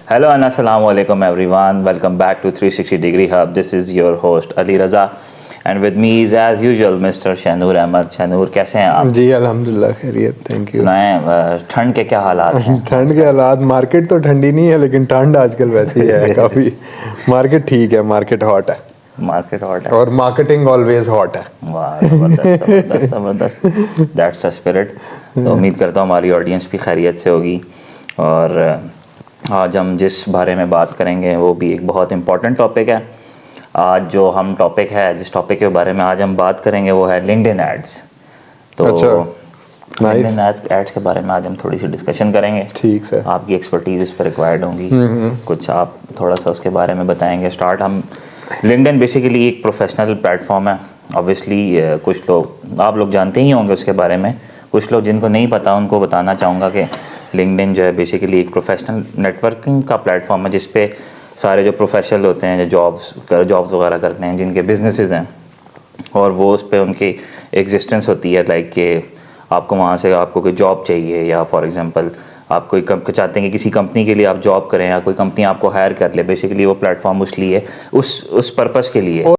Hello and assalamu alaikum everyone. Welcome back to 360 Degree Hub. This is your host Ali Raza and with me is as usual Mr. Shahnur Ahmed. Shanur कैसे हैं आप? जी अल्हम्दुलिल्लाह खैरियत, thank you. सुनाएं ठंड के क्या हालात हैं? ठंड के हालात, मार्केट तो ठंडी नहीं है लेकिन ठंड आजकल वैसी है काफ़ी। मार्केट ठीक है, मार्केट हॉट है। मार्केट हॉट है और मार्केटिंग ऑलवेज हॉट है। वाह ज़बरदस्त ज़बरदस्त दैट्स द स्पिरिट। तो उम्मीद करता हूँ हमारी ऑडियंस भी खैरियत से होगी। और आज हम जिस बारे में बात करेंगे वो भी एक बहुत इम्पॉर्टेंट टॉपिक है। आज जो हम टॉपिक है, जिस टॉपिक के बारे में आज हम बात करेंगे वो है लिंक्डइन एड्स। तो लिंक्डइन एड्स के बारे में आज हम थोड़ी सी डिस्कशन करेंगे। ठीक सर। आपकी एक्सपर्टीज़ इस पर रिक्वायर्ड होंगी, कुछ आप थोड़ा सा उसके बारे में बताएंगे। हम लिंक्डइन बेसिकली एक प्रोफेशनल प्लेटफॉर्म है। ऑब्वियसली कुछ लोग, आप लोग जानते ही होंगे उसके बारे में, कुछ लोग जिनको नहीं पता उनको बताना चाहूँगा कि लिंक्डइन जो है बेसिकली एक प्रोफेशनल नेटवर्किंग का प्लेटफॉर्म है जिस पे सारे जो प्रोफेशनल होते हैं, जो जॉब्स वगैरह करते हैं, जिनके बिजनेसेस हैं और वो उस पर उनकी एग्जिस्टेंस होती है। लाइक कि आपको वहाँ से आपको कोई जॉब चाहिए या फॉर एग्जांपल आप कोई चाहते हैं कि किसी कंपनी के लिए आप जॉब करें या कोई कंपनी आपको हायर कर ले, बेसिकली वो प्लेटफॉर्म उस लिए उस पर्पस के लिए।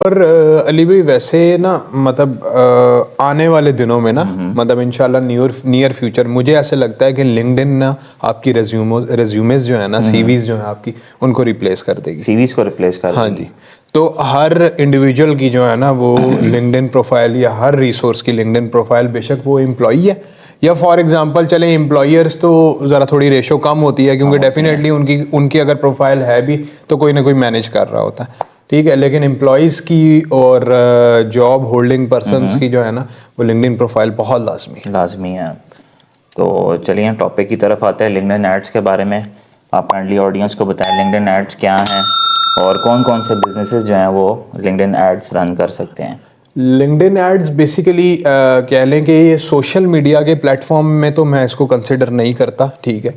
और अली भाई वैसे ना मतलब आने वाले दिनों में ना मतलब इंशाल्लाह नियर फ्यूचर मुझे ऐसे लगता है कि लिंक्डइन ना आपकी रेज्यूमेज जो है ना, सीवीज जो है आपकी, उनको रिप्लेस कर देगी। सीवीज को रिप्लेस कर देगी। हाँ जी। तो हर इंडिविजुअल की जो है ना वो लिंक्डइन प्रोफाइल या हर रिसोर्स की लिंक्डइन प्रोफाइल, बेशक वो एम्प्लॉई है या फॉर एग्जांपल चले एम्प्लॉयर्स, तो ज़रा थोड़ी रेशो कम होती है क्योंकि डेफिनेटली उनकी अगर प्रोफाइल है भी तो कोई ना कोई मैनेज कर रहा होता है, ठीक है। लेकिन एम्प्लॉयज़ की और जॉब होल्डिंग पर्सन्स की जो है ना वो लिंक्डइन प्रोफाइल बहुत लाजमी है। तो चलिए टॉपिक की तरफ आते हैं। लिंक्डइन एड्स के बारे में आप काइंडली ऑडियंस को बताएं, लिंक्डइन एड्स क्या हैं और कौन कौन से बिजनेसेस जो हैं वो लिंक्डइन एड्स रन कर सकते हैं। लिंक्डइन एड्स बेसिकली कह लें कि ये सोशल मीडिया के प्लेटफॉर्म में तो मैं इसको कंसिडर नहीं करता, ठीक है।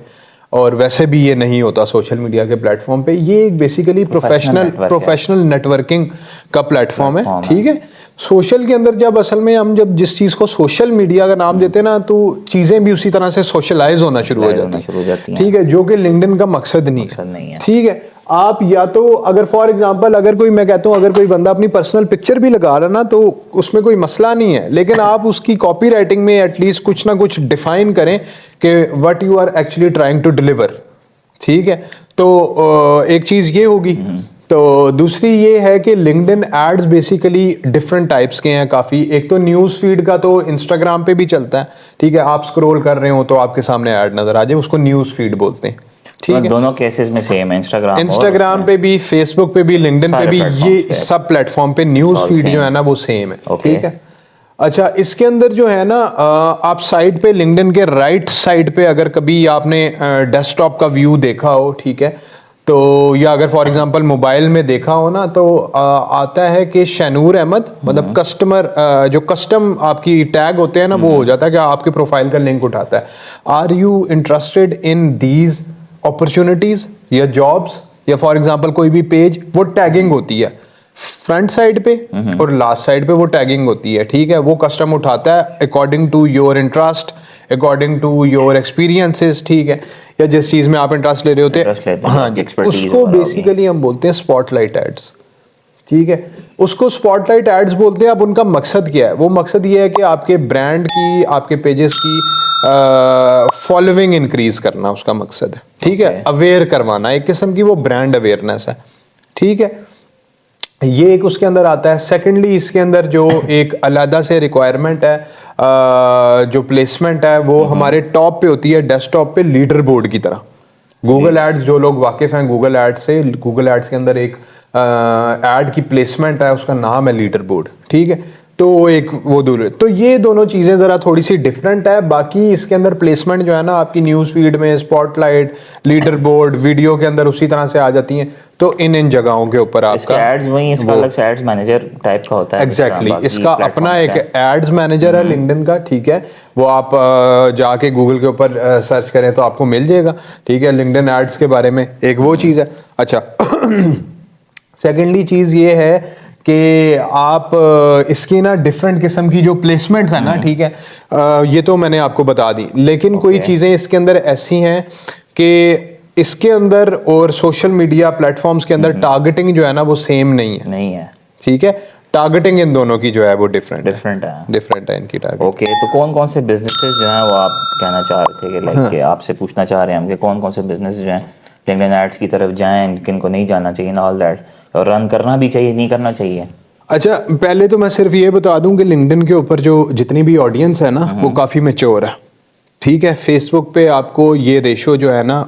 और वैसे भी ये नहीं होता सोशल मीडिया के प्लेटफॉर्म पे। ये एक बेसिकली प्रोफेशनल नेटवर्किंग का प्लेटफॉर्म है, ठीक है। सोशल के अंदर जब असल में हम जब जिस चीज़ को सोशल मीडिया का नाम देते हैं ना, तो चीज़ें भी उसी तरह से सोशलाइज होना शुरू हो जाती हैं, ठीक है, जो कि लिंक्डइन का मकसद नहीं है, ठीक है। आप या तो अगर फॉर एग्जांपल अगर कोई, मैं कहता हूँ अगर कोई बंदा अपनी पर्सनल पिक्चर भी लगा रहा ना तो उसमें कोई मसला नहीं है, लेकिन आप उसकी कॉपी राइटिंग में एटलीस्ट कुछ ना कुछ डिफाइन करें कि what you are actually trying to deliver, ठीक है। तो एक चीज़ ये होगी। तो दूसरी ये है कि LinkedIn ads basically different types के हैं काफ़ी। एक तो न्यूज़ फीड का तो इंस्टाग्राम पे भी चलता है, ठीक है। आप स्क्रॉल कर रहे हो तो आपके सामने ऐड नज़र आ जाए, उसको न्यूज़ फीड बोलते हैं, ठीक है। दोनों केसेस में सेम है, इंस्टाग्राम पे भी, फेसबुक पे भी, लिंक्डइन पे भी, ये सब प्लेटफॉर्म पे न्यूज़ फीड जो है ना वो सेम है, ठीक है। अच्छा, इसके अंदर जो है ना आप साइड पे लिंक्डइन के राइट साइड पे अगर कभी आपने डेस्कटॉप का व्यू देखा हो, ठीक है, तो या अगर फॉर एग्जांपल मोबाइल में देखा हो ना तो आता है कि शानूर अहमद, मतलब कस्टमर जो कस्टम आपकी टैग होते हैं ना वो हो जाता है कि आपके प्रोफाइल का लिंक उठाता है। Are you interested in these opportunities या जॉब्स या फॉर एग्जांपल कोई भी पेज, वो टैगिंग होती है फ्रंट साइड पे और लास्ट साइड पे, वो टैगिंग होती है, ठीक है। वो कस्टम उठाता है according to your interest, according to your experiences, ठीक है, या जिस चीज में आप इंटरेस्ट ले रहे होते हैं, हाँ जी, उसको बेसिकली हम बोलते हैं स्पॉटलाइट एड्स, ठीक है। उसको स्पॉटलाइट एड्स बोलते हैं। अब उनका मकसद क्या है? वो मकसद ये है कि आपके ब्रांड की, आपके पेजेस की फॉलोइंग इंक्रीज करना उसका मकसद है, ठीक है। अवेयर करवाना, एक किस्म की वो ब्रांड अवेयरनेस है, ठीक है। ये एक उसके अंदर आता है। सेकेंडली इसके अंदर जो एक अलग से रिक्वायरमेंट है, जो प्लेसमेंट है वो हमारे टॉप पे होती है, डेस्कटॉप पे लीडर बोर्ड की तरह। गूगल एड्स, जो लोग वाकिफ हैं गूगल एड्स से, गूगल एड्स के अंदर एक एड की प्लेसमेंट है, उसका नाम है लीडर बोर्ड, ठीक है। तो एक वो दूर, तो ये दोनों चीज़ें ज़रा थोड़ी सी डिफरेंट है। बाकी इसके अंदर प्लेसमेंट जो है ना आपकी न्यूज़ फीड में, स्पॉटलाइट, लीडर बोर्ड, वीडियो के अंदर उसी तरह से आ जाती हैं। तो इन जगहों के ऊपर आपका एड्स वही, इसका अलग से एड्स मैनेजर टाइप का होता है। एग्जैक्टली इसका अपना एक एड्स मैनेजर है लिंक्डइन का, ठीक है। वो आप जाके गूगल के ऊपर सर्च करें तो आपको मिल जाएगा, ठीक है, लिंक्डइन एड्स के बारे में। एक वो चीज़ है। अच्छा सेकेंडली चीज़ ये है कि आप इसकी ना डिफरेंट किस्म की जो प्लेसमेंट्स है ना, ठीक है, ये तो मैंने आपको बता दी, लेकिन कोई चीज़ें इसके अंदर ऐसी हैं कि इसके अंदर और सोशल मीडिया प्लेटफॉर्म्स के अंदर टारगेटिंग जो है ना वो सेम नहीं है, ठीक है। टारगेटिंग इन दोनों की जो है वो डिफरेंट है इनकी टारगेट। ओके, तो कौन कौन से बिजनेसेस जो हैं वो आप कहना चाह रहे थे कि लाइक कि आपसे पूछना चाह रहे हैं हम कि कौन कौन से बिजनेस जो हैं लिंक्डइन एड्स की तरफ जाएं, किन को नहीं जाना चाहिए, ऑल दैट, और रन करना भी चाहिए, नहीं करना चाहिए? अच्छा, पहले तो मैं सिर्फ ये बता दूं कि लिंक्डइन के ऊपर जो जितनी भी ऑडियंस है ना वो काफ़ी मैच्योर है, ठीक है। फेसबुक पे आपको ये रेशो जो है ना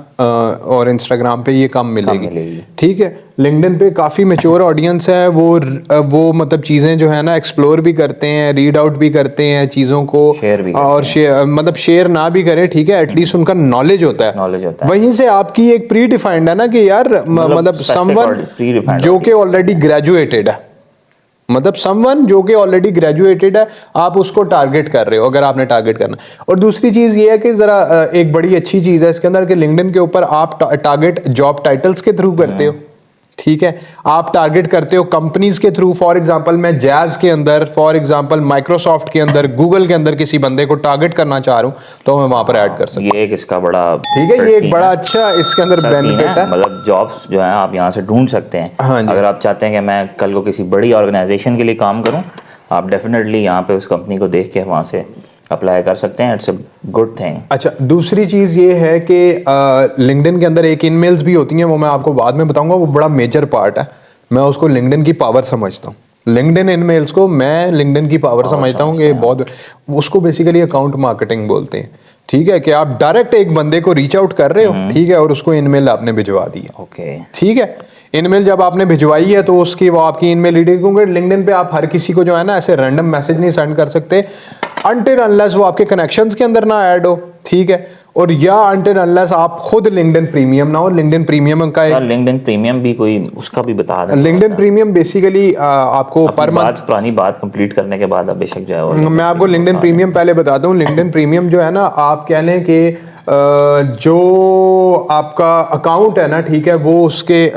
और इंस्टाग्राम पे ये कम मिलेगी, ठीक है। लिंक्डइन पे काफ़ी मैच्योर ऑडियंस है, वो मतलब चीज़ें जो है ना एक्सप्लोर भी करते हैं, रीड आउट भी करते हैं चीज़ों को, शेयर भी और मतलब शेयर ना भी करें, ठीक है, एटलीस्ट उनका नॉलेज होता है। वहीं से आपकी एक प्री डिफाइंड है ना कि यार मतलब समवन जो कि ऑलरेडी ग्रेजुएटेड है, मतलब समवन जो कि ऑलरेडी ग्रेजुएटेड है, आप उसको टारगेट कर रहे हो अगर आपने टारगेट करना। और दूसरी चीज ये है कि जरा एक बड़ी अच्छी चीज है इसके अंदर कि लिंक्डइन के ऊपर आप टारगेट जॉब टाइटल्स के थ्रू करते हो, ठीक है। आप टारगेट करते हो कंपनीज के थ्रू। फॉर एग्जांपल मैं जैज के अंदर, फॉर एग्जांपल माइक्रोसॉफ्ट के अंदर, गूगल के अंदर किसी बंदे को टारगेट करना चाह रहा हूं तो मैं वहां पर ऐड कर सकता हूं। ये एक इसका बड़ा, ठीक है, ये एक बड़ा अच्छा इसके अंदर बेनिफिट है। मतलब जॉब्स जो है आप यहाँ से ढूंढ सकते हैं। हाँ, अगर आप चाहते हैं कि मैं कल को किसी बड़ी ऑर्गेनाइजेशन के लिए काम करूँ, आप डेफिनेटली यहाँ पे उस कंपनी को देख के वहाँ से अप्लाई कर सकते हैं। It's a good thing. अच्छा, दूसरी चीज़ ये है कि लिंक्डइन के अंदर एक ईमेल्स भी होती हैं, वो मैं आपको बाद में बताऊंगा, वो बड़ा मेजर पार्ट है। मैं उसको लिंक्डइन की पावर समझता हूँ। लिंक्डइन ईमेल्स को मैं लिंक्डइन की पावर समझता हूँ कि बहुत, उसको बेसिकली अकाउंट मार्केटिंग बोलते हैं, ठीक है, कि आप डायरेक्ट एक बंदे को रीच आउट कर रहे हो, ठीक है, और उसको ईमेल आपने भिजवा दी है, ओके, ठीक है। ईमेल जब आपने भिजवाई है तो उसकी वो आपकी ईमेल आईडी, क्योंकि लिंक्डइन पे आप हर किसी को जो है ना ऐसे रैंडम मैसेज नहीं सेंड कर सकते अनटिल अनलेस वो आपके कनेक्शंस के अंदर ना ऐड हो, ठीक है, और या अनटिल अनलेस आप खुद लिंक्डइन प्रीमियम ना हो। लिंक्डइन प्रीमियम का एक, लिंक्डइन प्रीमियम भी कोई उसका भी बता दें। लिंक्डइन प्रीमियम बेसिकली आपको पर मंथ, पुरानी बात कंप्लीट करने के बाद अब बेशक जो है मैं आपको लिंक्डइन प्रीमियम पहले बताता हूँ। लिंक्डइन प्रीमियम जो है ना, आप कह लें कि जो आपका अकाउंट है ना, ठीक है, वो उसके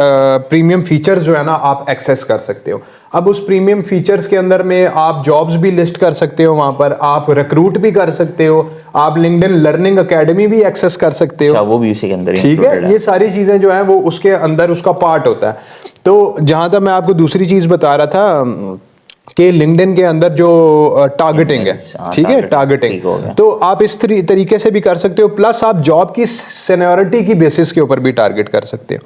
प्रीमियम फीचर्स जो है ना आप एक्सेस कर सकते हो। अब उस प्रीमियम फीचर्स के अंदर में आप जॉब्स भी लिस्ट कर सकते हो, वहां पर आप रिक्रूट भी कर सकते हो, आप लिंक्डइन लर्निंग एकेडमी भी एक्सेस कर सकते हो। अच्छा, वो भी उसी के अंदर, ठीक है। ये सारी चीजें जो है वो उसके अंदर उसका पार्ट होता है। तो जहां तक मैं आपको दूसरी चीज बता रहा था कि लिंक्डइन के अंदर जो टारगेटिंग है, ठीक है, टारगेटिंग, तो आप इस तरीके से भी कर सकते हो। प्लस आप जॉब की सीनियरिटी की बेसिस के ऊपर भी टारगेट कर सकते हो,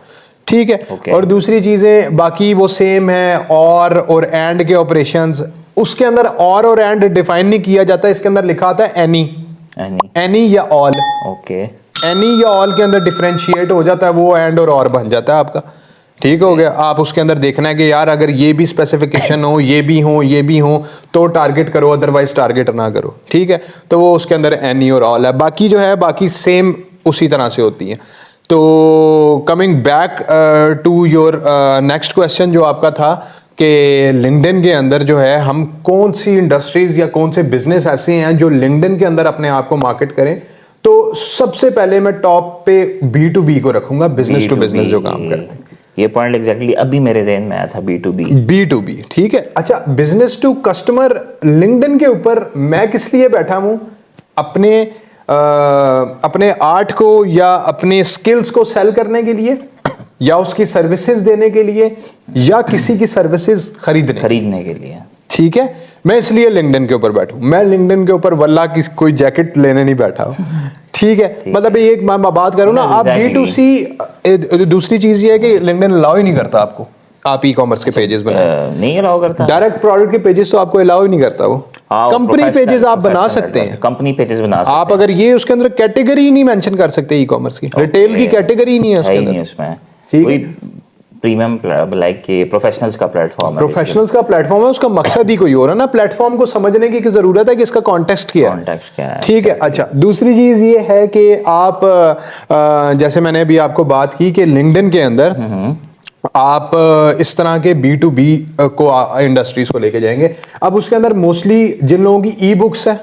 ठीक है। और दूसरी चीजें बाकी वो सेम है, और एंड के ऑपरेशंस, उसके अंदर और एंड डिफाइन नहीं किया जाता, इसके अंदर लिखा आता है एनी या ऑल, ओके। एनी या ऑल के अंदर डिफरेंशिएट हो जाता है, वो एंड और बन जाता है आपका, ठीक हो गया। आप उसके अंदर देखना है कि यार अगर ये भी स्पेसिफिकेशन हो, ये भी हो तो टारगेट करो, अदरवाइज टारगेट ना करो, ठीक है। तो वो उसके अंदर एनी और ऑल है। बाकी जो है बाकी सेम उसी तरह से होती है। तो coming back to your next question जो आपका था कि लिंक्डइन के अंदर जो है हम कौन सी इंडस्ट्रीज या कौन से बिजनेस ऐसे हैं जो लिंक्डइन के अंदर अपने आप को मार्केट करें, तो सबसे पहले मैं टॉप पे B2B को रखूंगा, बिजनेस टू बिजनेस जो काम करते हैं। ये पॉइंट एग्जैक्टली अभी मेरे ज़हन में आया था, B2B, ठीक है। अच्छा, बिजनेस टू कस्टमर लिंक्डइन के ऊपर मैं किस लिए बैठा हूं, अपने आर्ट को या अपने स्किल्स को सेल करने के लिए, या उसकी सर्विसेज देने के लिए, या किसी की सर्विसेज खरीदने के लिए, ठीक है। मैं इसलिए लिंक्डइन के ऊपर बैठूं। मैं लिंक्डइन के ऊपर वल्लाह की कोई जैकेट लेने नहीं बैठा हूं, ठीक है। मतलब एक मैं बात करूं ना, आप B2C, दूसरी चीज ये है कि लिंक्डइन अलाउ ही नहीं करता आपको, आप ई-कॉमर्स के पेजेस बनाए, नहीं अलाउ करता। डायरेक्ट प्रोडक्ट के पेजेस तो आपको अलाउ ही नहीं करता वो। कंपनी पेजेस आप बना सकते हैं, कंपनी पेजेस बना सकते हैं आप, अगर ये उसके अंदर कैटेगरी नहीं मेंशन कर सकते ई-कॉमर्स की, रिटेल की कैटेगरी नहीं है उसके अंदर, उसमें कोई प्रीमियम लाइक के प्रोफेशनल्स का प्लेटफॉर्म है, प्रोफेशनल्स का प्लेटफॉर्म है, उसका मकसद ही कोई और है ना। प्लेटफॉर्म को समझने की जरूरत है कि इसका कॉन्टेक्स्ट क्या है, ठीक है। अच्छा, दूसरी चीज ये है कि आप जैसे मैंने अभी आपको बात की कि लिंक्डइन के अंदर आप इस तरह के B2B को इंडस्ट्रीज को लेके जाएंगे। अब उसके अंदर मोस्टली जिन लोगों की ई बुक्स है,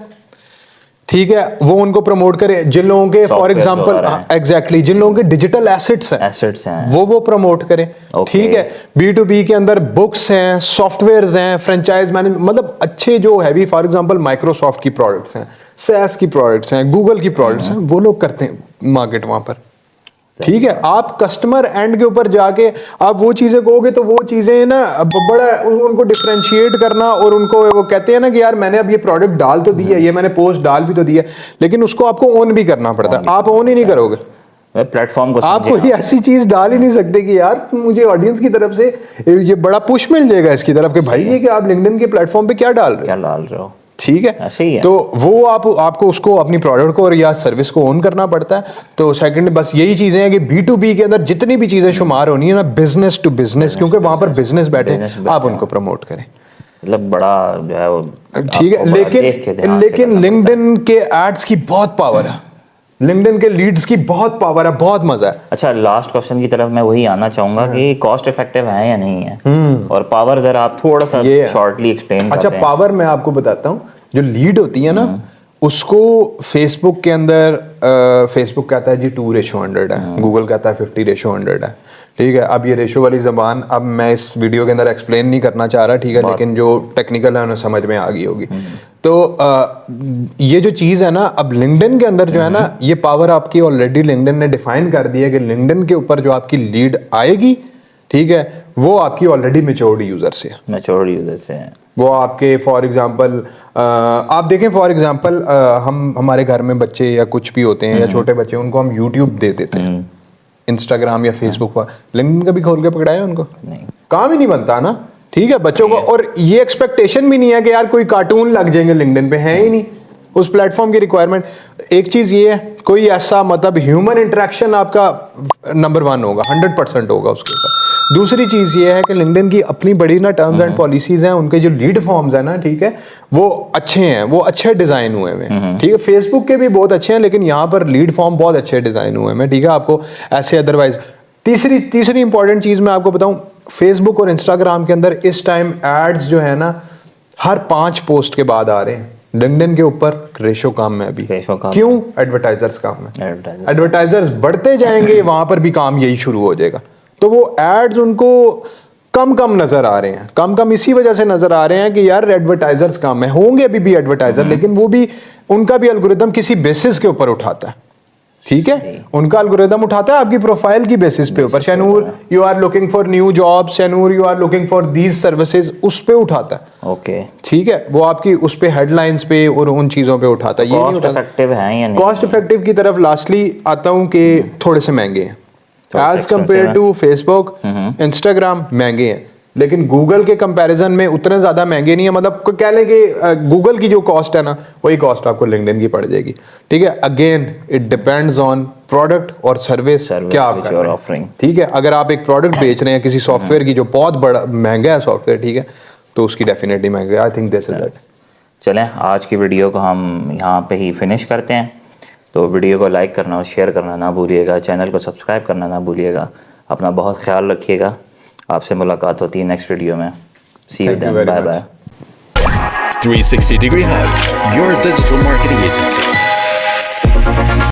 ठीक है, वो उनको प्रमोट करे। जिन लोगों के फॉर एग्जांपल एग्जैक्टली जिन लोगों के डिजिटल एसेट्स हैं वो प्रमोट करें। ठीक है, B2B के अंदर बुक्स हैं, सॉफ्टवेयर्स हैं, फ्रेंचाइज मैनेज, मतलब अच्छे जो हैवी, फॉर एग्जांपल माइक्रोसॉफ्ट की प्रोडक्ट्स हैं, SaaS की प्रोडक्ट्स हैं, गूगल की प्रोडक्ट्स हैं, वो लोग करते हैं मार्केट वहां पर। ठीक है, आप कस्टमर एंड के ऊपर जाके आप वो चीजें कहोगे तो वो चीजें ना बड़ा उनको डिफरेंशिएट करना, और उनको वो कहते हैं ना कि यार मैंने अब ये प्रोडक्ट डाल तो दी है, ये मैंने पोस्ट डाल भी तो दी है, लेकिन उसको आपको ओन भी करना पड़ता है। आप ओन ही नहीं करोगे प्लेटफॉर्म को, आप कोई ऐसी चीज डाल ही नहीं सकते कि यार मुझे ऑडियंस की तरफ से ये बड़ा पुश मिल जाएगा इसकी तरफ कि भाई ये कि आप लिंक्डइन के प्लेटफॉर्म पे क्या डाल रहे हो। ठीक है, ऐसे ही है। तो वो आपको उसको अपनी प्रोडक्ट को और या सर्विस को ओन करना पड़ता है। तो सेकंड बस यही चीजें हैं कि B2B के अंदर जितनी भी चीजें शुमार होनी है ना, बिजनेस टू बिजनेस, क्योंकि वहां पर बिजनेस बैठे, आप उनको प्रमोट करें। मतलब बड़ा जो है वो, ठीक है, लेकिन लिंक्डइन के एड्स की बहुत पावर है, लिंक्डइन के लीड्स की बहुत पावर है, बहुत मजा है। अच्छा, लास्ट क्वेश्चन की तरफ मैं वही आना चाहूंगा कि कॉस्ट इफेक्टिव है या नहीं है, और पावर जरा आप थोड़ा सा शॉर्टली एक्सप्लेन। अच्छा, पावर मैं आपको बताता हूँ। जो लीड होती है ना, उसको फेसबुक के अंदर फेसबुक कहता है जी 2:100 है, गूगल कहता है 50:100 है। ठीक है, अब ये रेशो वाली जबान अब मैं इस वीडियो के अंदर एक्सप्लेन नहीं करना चाह रहा, ठीक है, लेकिन जो टेक्निकल है उन्हें समझ में आ गई होगी। तो ये जो चीज़ है ना, अब लिंक्डइन के अंदर जो है ना, ये पावर आपकी ऑलरेडी लिंक्डइन ने डिफाइन कर दी है कि लिंक्डइन के ऊपर जो आपकी लीड आएगी, ठीक है, वो आपकी ऑलरेडी मैच्योर्ड यूजर से है। वो आपके फॉर एग्जांपल आप देखें, फॉर एग्जांपल हमारे घर में बच्चे या कुछ भी होते हैं या छोटे बच्चे, उनको हम यूट्यूब दे देते हैं, इंस्टाग्राम या फेसबुक पर। लिंक्डइन कभी खोल के पकड़ाया उनको? नहीं, काम ही नहीं बनता ना। ठीक है, बच्चों को, और ये एक्सपेक्टेशन भी नहीं है कि यार कोई कार्टून लग जाएंगे लिंक्डइन पे, है ही नहीं उस प्लेटफॉर्म की रिक्वायरमेंट। एक चीज ये है, कोई ऐसा मतलब ह्यूमन इंटरेक्शन आपका नंबर 1 होगा, 100% होगा उसके ऊपर। दूसरी चीज ये है कि लिंक्डइन की अपनी बड़ी ना टर्म्स एंड पॉलिसीज हैं, उनके जो लीड फॉर्म्स है ना, ठीक है, वो अच्छे हैं, वो अच्छे डिजाइन हुए हैं। ठीक है, फेसबुक के भी बहुत अच्छे हैं, लेकिन यहाँ पर लीड फॉर्म बहुत अच्छे डिजाइन हुए हैं। ठीक है, आपको ऐसे अदरवाइज तीसरी इंपॉर्टेंट चीज मैं आपको बताऊं, फेसबुक और इंस्टाग्राम के अंदर इस टाइम एड्स जो है ना, हर 5 पोस्ट के बाद आ रहे हैं। लिंक्डइन के ऊपर रेशो काम है अभी, क्यों? एडवर्टाइजर्स काम है, एडवर्टाइजर्स बढ़ते जाएंगे, वहां पर भी काम यही शुरू हो जाएगा। तो वो एड्स उनको कम नजर आ रहे हैं, कम इसी वजह से नजर आ रहे हैं कि यार एडवर्टाइजर्स कम है, होंगे अभी भी एडवर्टाइजर, लेकिन वो भी उनका भी एल्गोरिदम किसी बेसिस के ऊपर उठाता है। ठीक है, उनका एल्गोरिदम उठाता है आपकी प्रोफाइल की बेसिस पे ऊपर। Shainoor, you are looking for new job, Shainoor you are looking for these services, उस पे उठाता है। ओके, ठीक है, वो आपकी उस पे हेडलाइंस पे और उन चीजों पे उठाता है। ये कॉस्ट इफेक्टिव है या नहीं? कॉस्ट इफेक्टिव की तरफ लास्टली आता हूं कि थोड़े से महंगे हैं as compared to Facebook, Instagram महंगे हैं, लेकिन गूगल के कंपैरिजन में उतने ज्यादा महंगे नहीं है। मतलब कह लें कि गूगल की जो कॉस्ट है ना, वही कॉस्ट आपको लिंक्डइन की पड़ जाएगी। ठीक है, again it depends on product और सर्विस क्या आप कर रहे हैं। ठीक है, अगर आप एक प्रोडक्ट बेच रहे हैं किसी सॉफ्टवेयर की जो बहुत बड़ा महंगा है सॉफ्टवेयर, ठीक है, तो उसकी डेफिनेटली महंगा। I think this is that. चलें, आज की वीडियो को हम यहाँ पे ही फिनिश करते हैं। तो वीडियो को लाइक करना और शेयर करना ना भूलिएगा, चैनल को सब्सक्राइब करना ना भूलिएगा। अपना बहुत ख्याल रखिएगा। आपसे मुलाकात होती है नेक्स्ट वीडियो में। See you then, bye bye. 360 Degree Hub, your digital marketing agency.